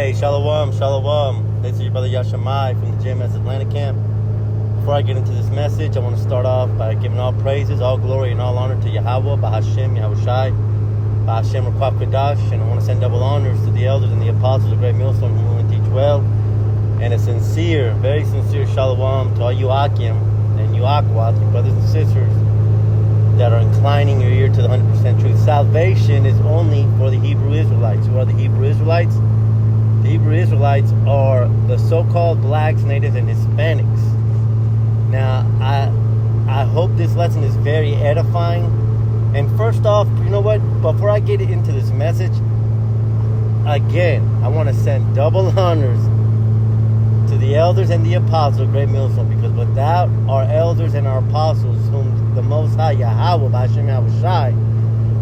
Hey, shalom, shalom. This is your brother Yashamai from the GMS Atlanta camp. Before I get into this message, I want to start off by giving all praises, all glory, and all honor to Yahweh, Bahashem, Yahushai, Bahashem, Rakwab Kadash, and I want to send double honors to the elders and the apostles of Great Millstone who will teach well, and a sincere, very sincere shalom to all you Akim and you Akwat, your brothers and sisters that are inclining your ear to the 100% truth. Salvation is only for the Hebrew Israelites. Who are the Hebrew Israelites? The Hebrew Israelites are the so-called blacks, natives, and Hispanics. Now, I hope this lesson is very edifying. And first off, you know what? Before I get into this message, again, I want to send double honors to the elders and the apostles of Great Millstone, because without our elders and our apostles, whom the Most High Yahweh, Hashem Yahushai,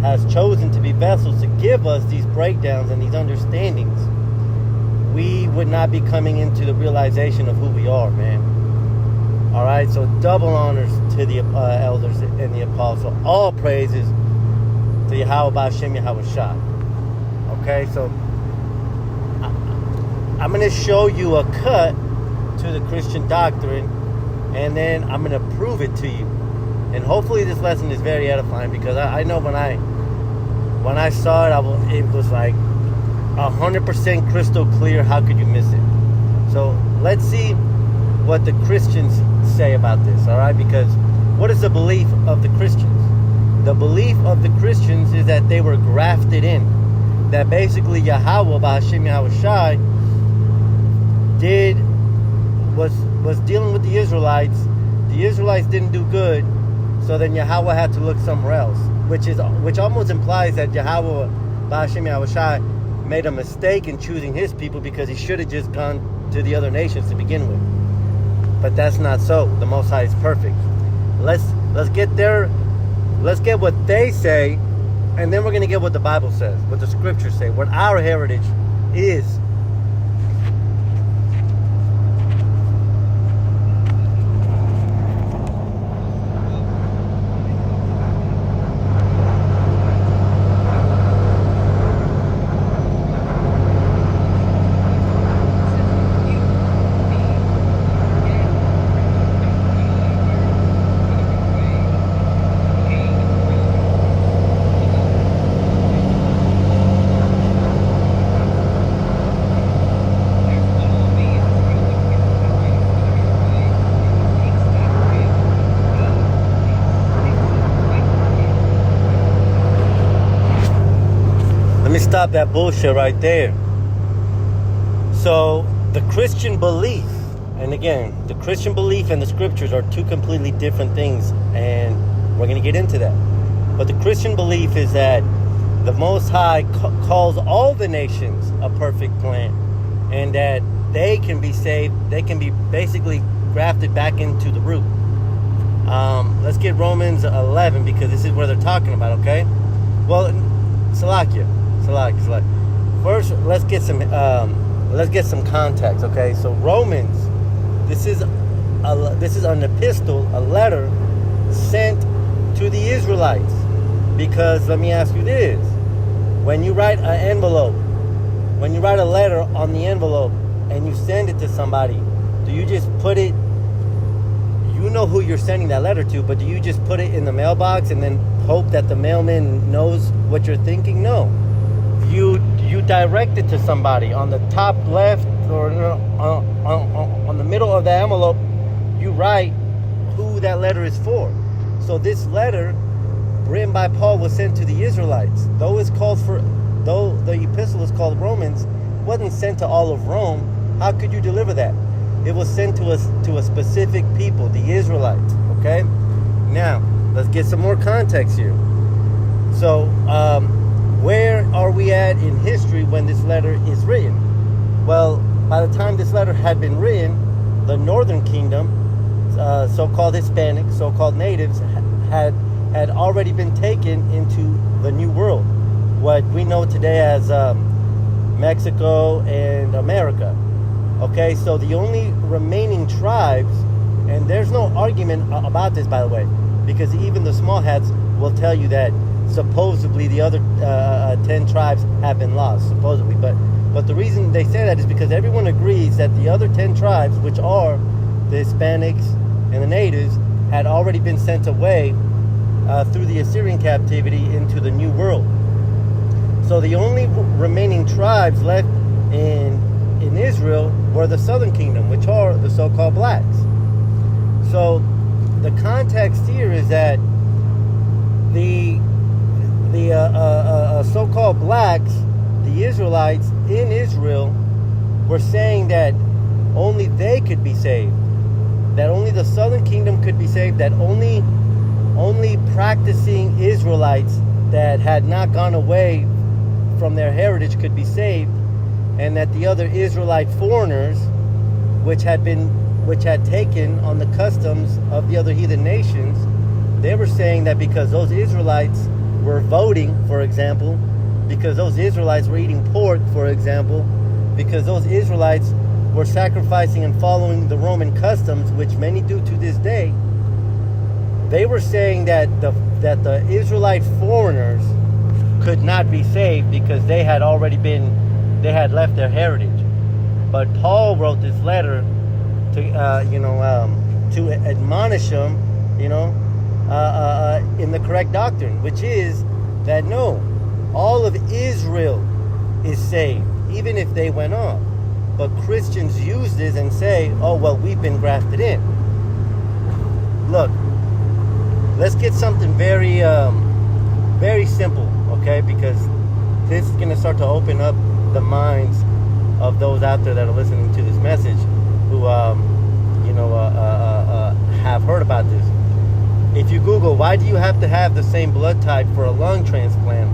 has chosen to be vessels to give us these breakdowns and these understandings, we would not be coming into the realization of who we are, man. All right, so double honors to the elders and the apostles. All praises to Yahweh, Hashem Yahushai. Okay, so I'm going to show you a cut to the Christian doctrine, and then I'm going to prove it to you. And hopefully this lesson is very edifying, because I know when I saw it, it was like 100% crystal clear. How could you miss it? So let's see what the Christians say about this, all right? Because what is the belief of the Christians? The belief of the Christians is that they were grafted in. That basically Yahweh, Hashem Yahushai, was dealing with the Israelites. The Israelites didn't do good, so then Yahweh had to look somewhere else, which almost implies that Yahweh, Hashem Yahushai, made a mistake in choosing his people, because he should have just gone to the other nations to begin with. But that's not so. The Most High is perfect. Let's get there. Let's get what they say, and then we're going to get what the Bible says, what the scriptures say, what our heritage is. Let me stop that bullshit right there. So the Christian belief, and again, the Christian belief and the scriptures are two completely different things, and we're going to get into that. But the Christian belief is that the Most High calls all the nations a perfect plan, and that they can be saved, they can be basically grafted back into the root. Let's get Romans 11, because this is where they're talking about, okay? Well, Salakia. First, let's get some context, okay? So Romans, this is an epistle, a letter sent to the Israelites. Because let me ask you this: when you write an envelope, when you write a letter on the envelope and you send it to somebody, do you just put it? You know who you're sending that letter to, but do you just put it in the mailbox and then hope that the mailman knows what you're thinking? No. You direct it to somebody on the top left, or on the middle of the envelope. You write who that letter is for. So this letter, written by Paul, was sent to the Israelites. Though the epistle is called Romans, wasn't sent to all of Rome. How could you deliver that? It was sent to a specific people, the Israelites. Okay. Now let's get some more context here. So, where are we at in history when this letter is written? Well, by the time this letter had been written, the northern kingdom, so-called Hispanics, so-called natives, had already been taken into the New World, what we know today as Mexico and America. Okay, so the only remaining tribes, and there's no argument about this, by the way, because even the small hats will tell you that supposedly the other 10 tribes have been lost, supposedly. But But the reason they say that is because everyone agrees that the other 10 tribes, which are the Hispanics and the natives, had already been sent away through the Assyrian captivity into the New World. So the only remaining tribes left in Israel were the southern kingdom, which are the so-called blacks. So the context here is that the so-called blacks, the Israelites in Israel, were saying that only they could be saved, that only the southern kingdom could be saved, that only practicing Israelites that had not gone away from their heritage could be saved, and that the other Israelite foreigners, which had taken on the customs of the other heathen nations, they were saying that because those Israelites were voting, for example, because those Israelites were eating pork, for example, because those Israelites were sacrificing and following the Roman customs, which many do to this day, they were saying that the Israelite foreigners could not be saved because they had left their heritage. But Paul wrote this letter to admonish them, in the correct doctrine, which is that no, all of Israel is saved, even if they went off. But Christians use this and say, oh, well, we've been grafted in. Look, let's get something very, very simple, okay? Because this is going to start to open up the minds of those out there that are listening to this message who, have heard about this. If you Google, why do you have to have the same blood type for a lung transplant?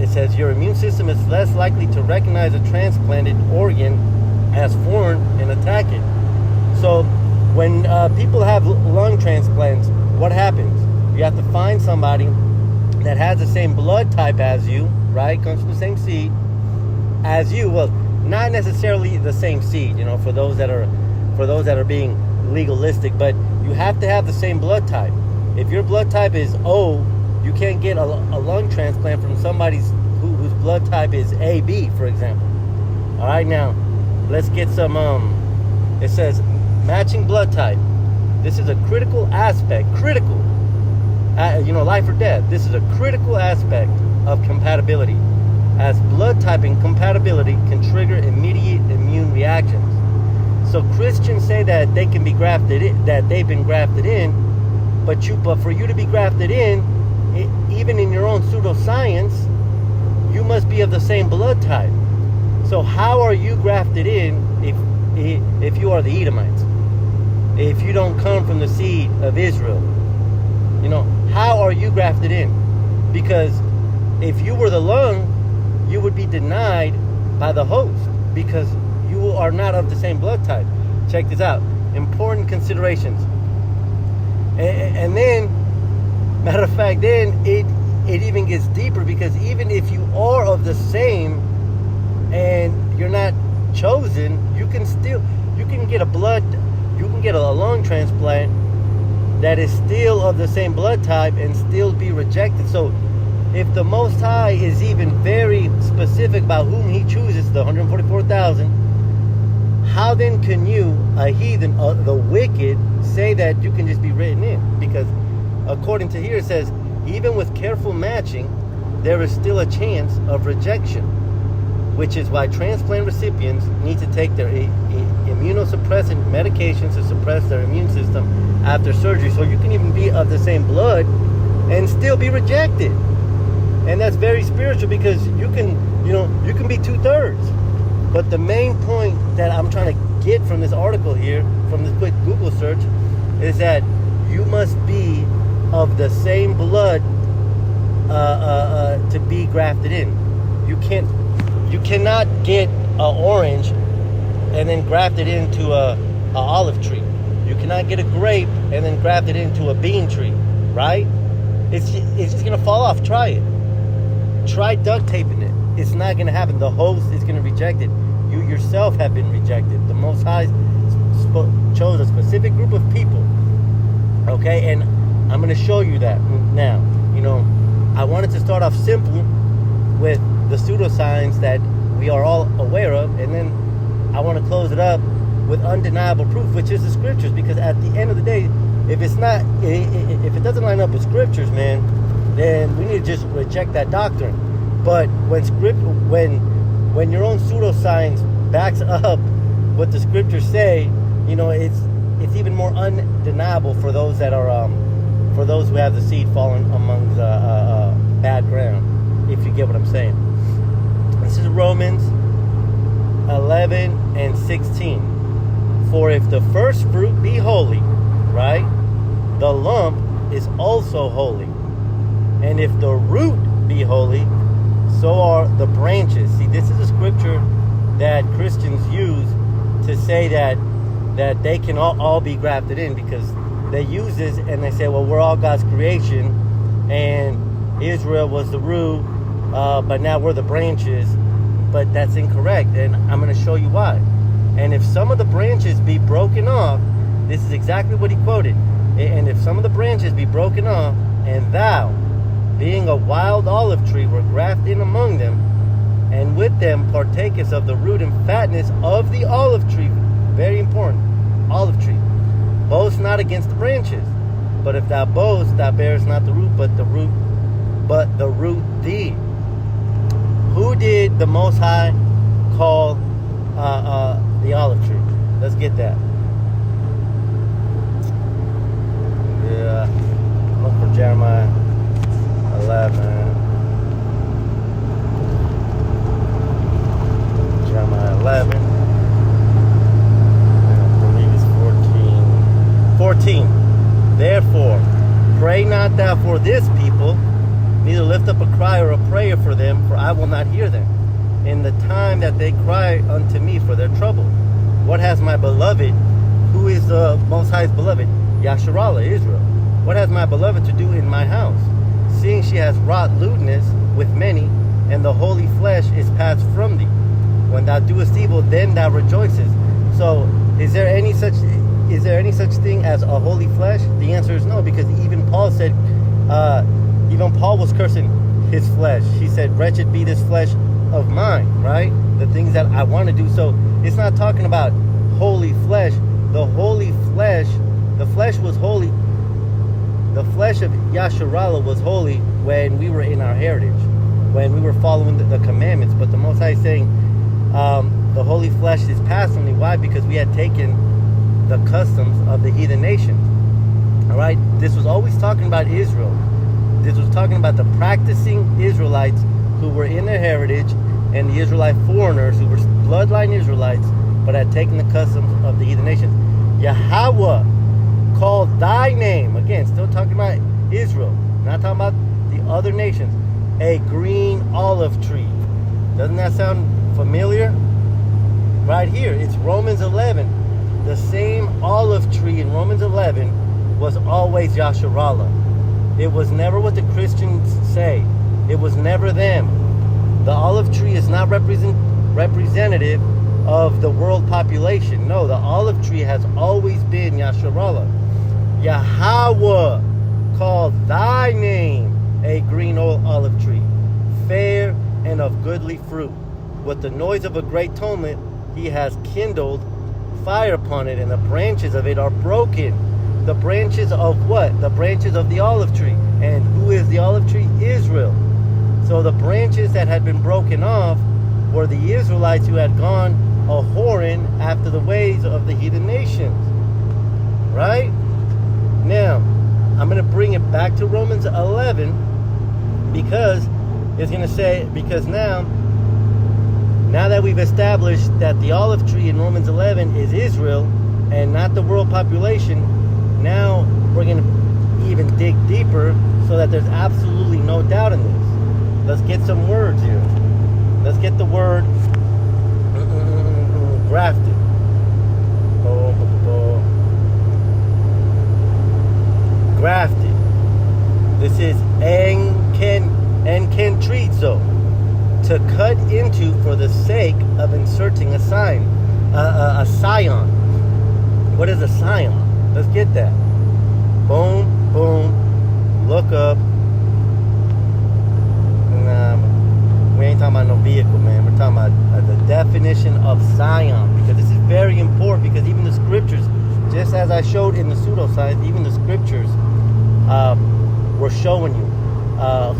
It says your immune system is less likely to recognize a transplanted organ as foreign and attack it. So when people have lung transplants, what happens? You have to find somebody that has the same blood type as you, right? Comes from the same seed as you. Well, not necessarily the same seed, for those that are being legalistic, but you have to have the same blood type. If your blood type is O, you can't get a lung transplant from somebody whose blood type is AB, for example. All right, now let's get some. It says matching blood type. This is a critical aspect. Life or death. This is a critical aspect of compatibility, as blood typing compatibility can trigger immediate immune reactions. So Christians say that they can be grafted in, that they've been grafted in, but for you to be grafted in, even in your own pseudoscience, you must be of the same blood type. So how are you grafted in if you are the Edomites? If you don't come from the seed of Israel, how are you grafted in? Because if you were the lung, you would be denied by the host because you are not of the same blood type. Check this out. Important considerations. And then, matter of fact, then it even gets deeper, because even if you are of the same and you're not chosen, you can get a lung transplant that is still of the same blood type and still be rejected. So if the Most High is even very specific about whom he chooses, the 144,000, how then can you, a heathen, the wicked, say that you can just be written in? Because according to here, it says, even with careful matching, there is still a chance of rejection, which is why transplant recipients need to take their immunosuppressant medications to suppress their immune system after surgery. So you can even be of the same blood and still be rejected. And that's very spiritual, because you can be 2/3. But the main point that I'm trying to get from this article here, from this quick Google search, is that you must be of the same blood to be grafted in. You cannot get an orange and then graft it into a olive tree. You cannot get a grape and then graft it into a bean tree, right? It's just gonna fall off. Try it. Try duct taping it. It's not going to happen. The host is going to reject it. You yourself have been rejected. The Most High chose a specific group of people. Okay, and I'm going to show you that now. I wanted to start off simple with the pseudoscience that we are all aware of, and then I want to close it up with undeniable proof, which is the scriptures. Because at the end of the day, if it's not, if it doesn't line up with scriptures, man, then we need to just reject that doctrine. But when your own pseudoscience backs up what the scriptures say, you know, it's even more undeniable for those that are for those who have the seed fallen among the bad ground, if you get what I'm saying. This is Romans 11 and 16. For if the first fruit be holy, right, the lump is also holy. And if the root be holy, so are the branches. See, this is a scripture that Christians use to say that they can all be grafted in, because they use this and they say, well, we're all God's creation, and Israel was the root, but now we're the branches. But that's incorrect, and I'm going to show you why. And if some of the branches be broken off, this is exactly what he quoted. And if some of the branches be broken off, and thou, being a wild olive tree, were grafted in among them, and with them partakest of the root and fatness of the olive tree. Very important. Olive tree. Boast not against the branches. But if thou boast, thou bearest not the root, but the root thee. Who did the Most High call the olive tree? Let's get that. Yeah. Look for Jeremiah 11. Jeremiah 11. And I believe it's 14. Therefore, pray not thou for this people, neither lift up a cry or a prayer for them, for I will not hear them in the time that they cry unto me for their trouble. What has my beloved, who is the Most High's beloved, Yasharallah, Israel, what has my beloved to do in my house, seeing she has wrought lewdness with many, and the holy flesh is passed from thee? When thou doest evil, then thou rejoicest. So, is there any such thing as a holy flesh? The answer is no, because even Paul said, even Paul was cursing his flesh. He said, wretched be this flesh of mine, right? The things that I want to do. So it's not talking about holy flesh. The holy flesh, the flesh was holy. The flesh of Yasharallah was holy when we were in our heritage, when we were following the commandments. But the Most High is saying the holy flesh is passed on me. Why? Because we had taken the customs of the heathen nations. All right? This was always talking about Israel. This was talking about the practicing Israelites who were in their heritage, and the Israelite foreigners who were bloodline Israelites but had taken the customs of the heathen nations. Yahweh called thy name, again, still talking about Israel, not talking about the other nations, a green olive tree. Doesn't that sound familiar? Right here, it's Romans 11. The same olive tree in Romans 11 was always Yasharallah. It was never what the Christians say. It was never them. The olive tree is not representative of the world population. No, the olive tree has always been Yasharallah. Yahweh called thy name a green olive tree, fair and of goodly fruit. With the noise of a great tumult, he has kindled fire upon it, and the branches of it are broken. The branches of what? The branches of the olive tree. And who is the olive tree? Israel. So the branches that had been broken off were the Israelites who had gone a-whoring after the ways of the heathen nations. Right? Now, I'm going to bring it back to Romans 11, because it's going to say, because now that we've established that the olive tree in Romans 11 is Israel and not the world population, now we're going to even dig deeper so that there's absolutely no doubt in this. Let's get some words here. Let's get the word grafted. Grafted. This is enkentrizo, to cut into for the sake of inserting a sign, a scion. What is a scion? Let's get that. Boom, boom. Look up. We ain't talking about no vehicle, man. We're talking about the definition of Zion, because this is very important, because even the scriptures, just as I showed in the pseudoscience, even the scriptures were showing you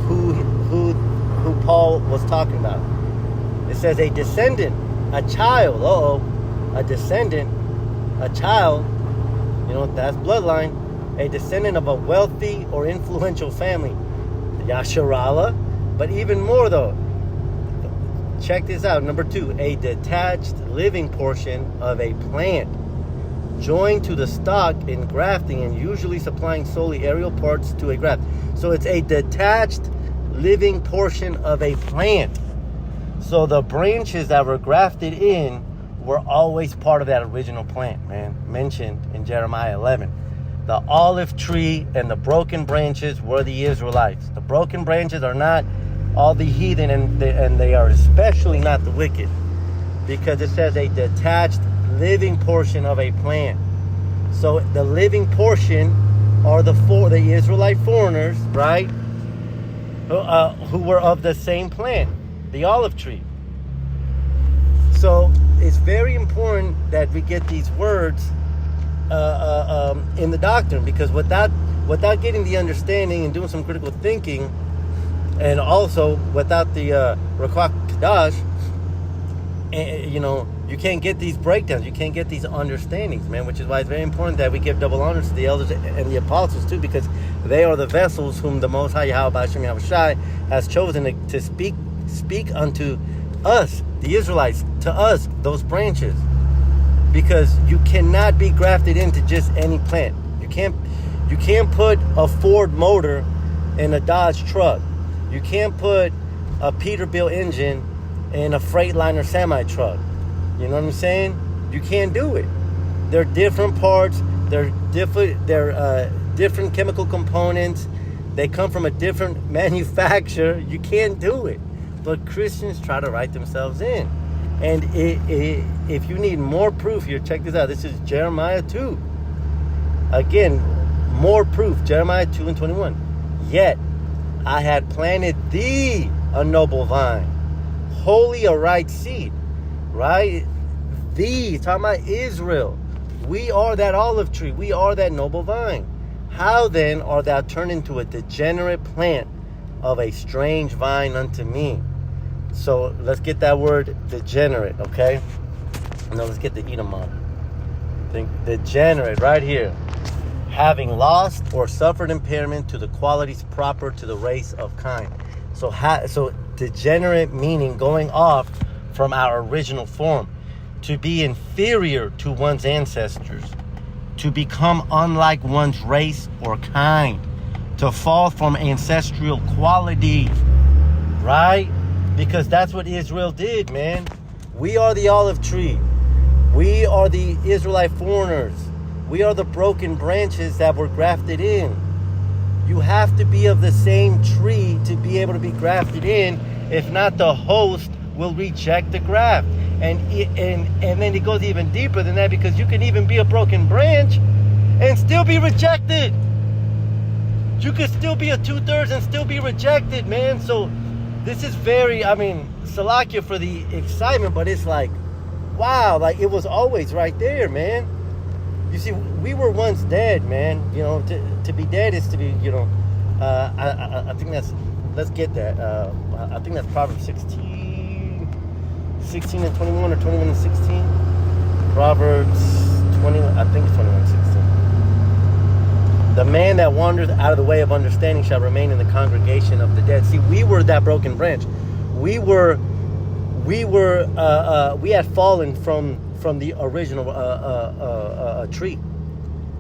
who Paul was talking about. It says a descendant, a child, a descendant, a child, that's bloodline, a descendant of a wealthy or influential family, Yasharala. But even more though, check this out, number 2, a detached living portion of a plant, joined to the stock in grafting and usually supplying solely aerial parts to a graft. So it's a detached living portion of a plant. So the branches that were grafted in were always part of that original plant, man, mentioned in Jeremiah 11. The olive tree and the broken branches were the Israelites. The broken branches are not all the heathen, and they are especially not the wicked, because it says a detached living portion of a plant. So the living portion are the Israelite foreigners, right? Who were of the same plant, the olive tree. So it's very important that we get these words in the doctrine, because without getting the understanding and doing some critical thinking, and also without the Rakak Kadash, you can't get these breakdowns. You can't get these understandings, man, which is why it's very important that we give double honors to the elders and the apostles too, because they are the vessels whom the Most High Yahweh Hashem Yahushai has chosen to speak unto us, the Israelites, to us, those branches. Because you cannot be grafted into just any plant. You can't put a Ford motor in a Dodge truck. You can't put a Peterbilt engine in a Freightliner semi-truck. You know what I'm saying? You can't do it. They're different parts. They're different chemical components. They come from a different manufacturer. You can't do it. But Christians try to write themselves in. And if you need more proof here, check this out. This is Jeremiah 2. Again, more proof. Jeremiah 2 and 21. Yet I had planted thee a noble vine, wholly a right seed. Right? Thee, talking about Israel. We are that olive tree. We are that noble vine. How then art thou turned into a degenerate plant of a strange vine unto me? So let's get that word degenerate, okay? Now let's get the Edom on. Think degenerate right here. Having lost or suffered impairment to the qualities proper to the race of kind. So degenerate meaning going off from our original form. To be inferior to one's ancestors. To become unlike one's race or kind. To fall from ancestral quality. Right? Because that's what Israel did, man. We are the olive tree. We are the Israelite foreigners. We are the broken branches that were grafted in. You have to be of the same tree to be able to be grafted in. If not, the host will reject the graft. And then it goes even deeper than that, because you can even be a broken branch and still be rejected. You could still be a 2/3 and still be rejected, man. So this is very, Salakia for the excitement, but it's like, wow, like it was always right there, man. You see, we were once dead, man. To be dead is to be, I think that's, let's get that. I think that's Proverbs 16 and 21, or 21 and 16. Proverbs 20, I think it's 21 and 16. The man that wanders out of the way of understanding shall remain in the congregation of the dead. See, we were that broken branch. We had fallen from the original tree,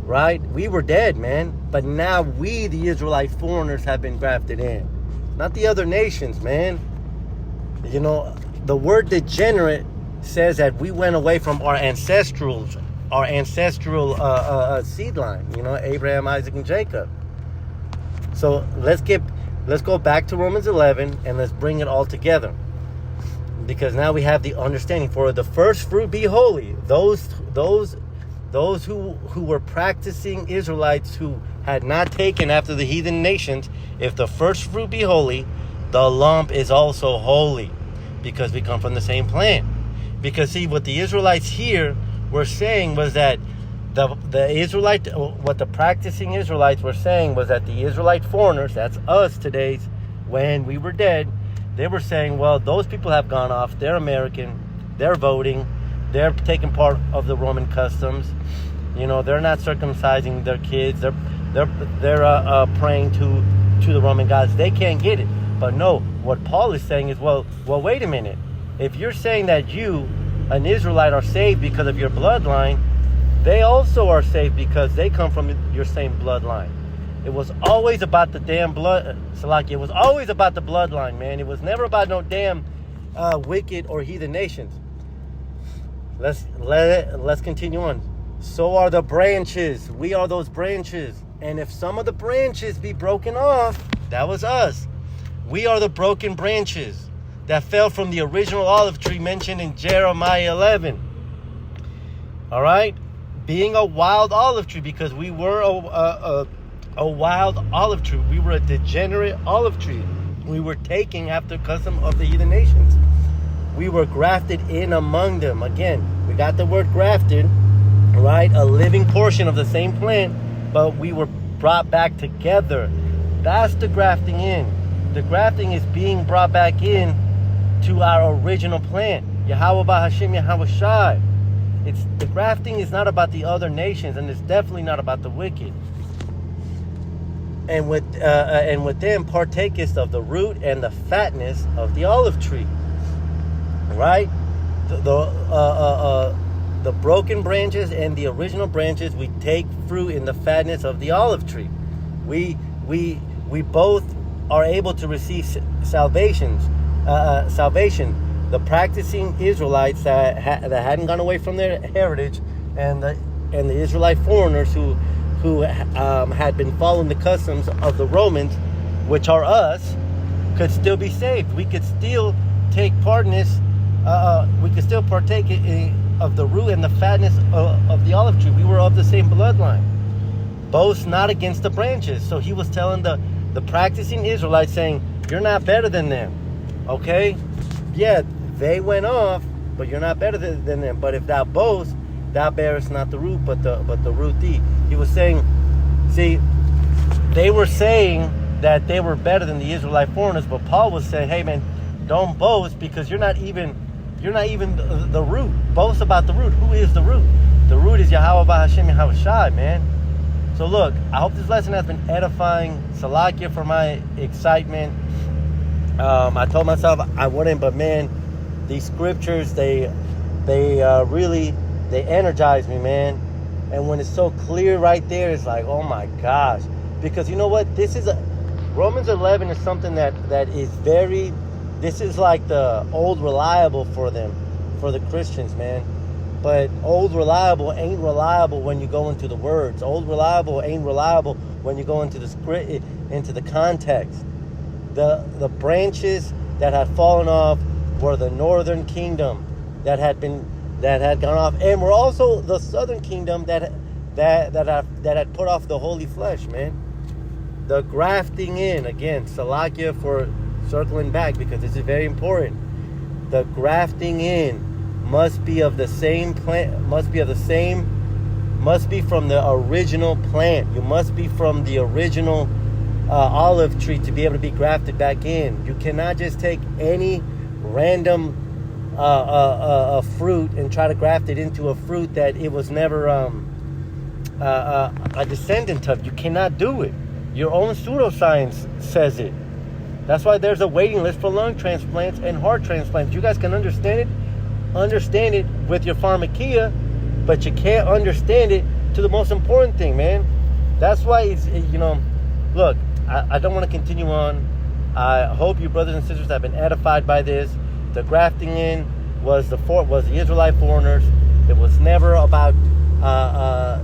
right? We were dead, man. But now we, the Israelite foreigners, have been grafted in. Not the other nations, man. The word degenerate says that we went away from our ancestral seed line. Abraham, Isaac, and Jacob. So let's go back to Romans 11 and let's bring it all together. Because now we have the understanding. For the first fruit be holy. Those who were practicing Israelites who had not taken after the heathen nations, if the first fruit be holy, the lump is also holy because we come from the same plant. Because see, what the Israelites here were saying was that what the practicing Israelites were saying was that the Israelite foreigners, that's us today, when we were dead, they were saying, well, those people have gone off, they're American, they're voting, they're taking part of the Roman customs, they're not circumcising their kids, they're praying to the Roman gods, they can't get it. But no, what Paul is saying is, well, wait a minute, if you're saying that you, an Israelite, are saved because of your bloodline, they also are saved because they come from your same bloodline. It was always about the damn blood, Salaki. It was always about the bloodline, man. It was never about no damn wicked or heathen nations. Let's continue on. So are the branches. We are those branches. And if some of the branches be broken off, that was us. We are the broken branches that fell from the original olive tree mentioned in Jeremiah 11. All right? Being a wild olive tree, because we were a wild olive tree. We were a degenerate olive tree. We were taking after custom of the heathen nations. We were grafted in among them. Again, we got the word grafted, right? A living portion of the same plant, but we were brought back together. That's the grafting in. The grafting is being brought back in to our original plant. Yahweh Hashem Yahweh Shai. The grafting is not about the other nations, and it's definitely not about the wicked. And with them partakest of the root and the fatness of the olive tree. Right? The broken branches and the original branches, we take fruit in the fatness of the olive tree. We both are able to receive salvation. The practicing Israelites that hadn't gone away from their heritage, and the Israelite foreigners who had been following the customs of the Romans, which are us, could still be saved. We could still take part in this. We could still partake of the root and the fatness of the olive tree. We were of the same bloodline. Boast not against the branches. So he was telling the practicing Israelites, saying, you're not better than them. Okay? Yeah, they went off, but you're not better than them. But if thou boast, thou bearest not the root, but the root thee. He was saying, see, they were saying that they were better than the Israelite foreigners, but Paul was saying, hey man, don't boast, because you're not even the root. Boast about the root. Who is the root? The root is Yahweh Hashem Yahweh Shai, man. So look, I hope this lesson has been edifying. Salakia for my excitement. I told myself I wouldn't, but man, these scriptures, they really energize me, man. And when it's so clear right there, it's like, oh my gosh. Because you know what? Romans 11 is something that is very, this is like the old reliable for them, for the Christians, man. But old reliable ain't reliable when you go into the words. Old reliable ain't reliable when you go into the script, into the context. The branches that had fallen off were the northern kingdom that had gone off, and were also the southern kingdom that had put off the holy flesh, man. The grafting in, again, Salakia for circling back, because this is very important. The grafting in must be of the same plant, must be from the original plant. You must be from the original olive tree to be able to be grafted back in. You cannot just take any random fruit and try to graft it into a fruit that it was never a descendant of. You cannot do it. Your own pseudoscience says it. That's why there's a waiting list for lung transplants and heart transplants. You guys can understand it with your pharmakia, but you can't understand it to the most important thing, man. That's why it's, look, I don't want to continue on. I hope you brothers and sisters have been edified by this. The grafting in was the Israelite foreigners. It was never about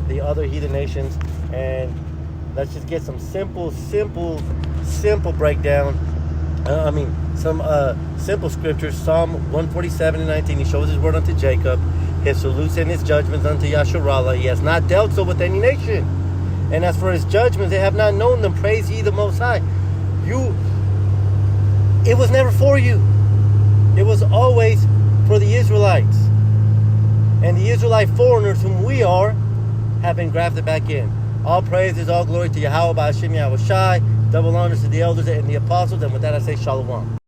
the other heathen nations. And let's just get some simple breakdown. Some simple scriptures. Psalm 147:19. He shows his word unto Jacob, his salutes and his judgments unto Yasharallah. He has not dealt so with any nation. And as for his judgments, they have not known them. Praise ye the Most High. it was never for you. It was always for the Israelites. And the Israelite foreigners, whom we are, have been grafted back in. All praises, all glory to Yahweh, Ba'ashem Yahweh Shai. Double honors to the elders and the apostles. And with that, I say shalom.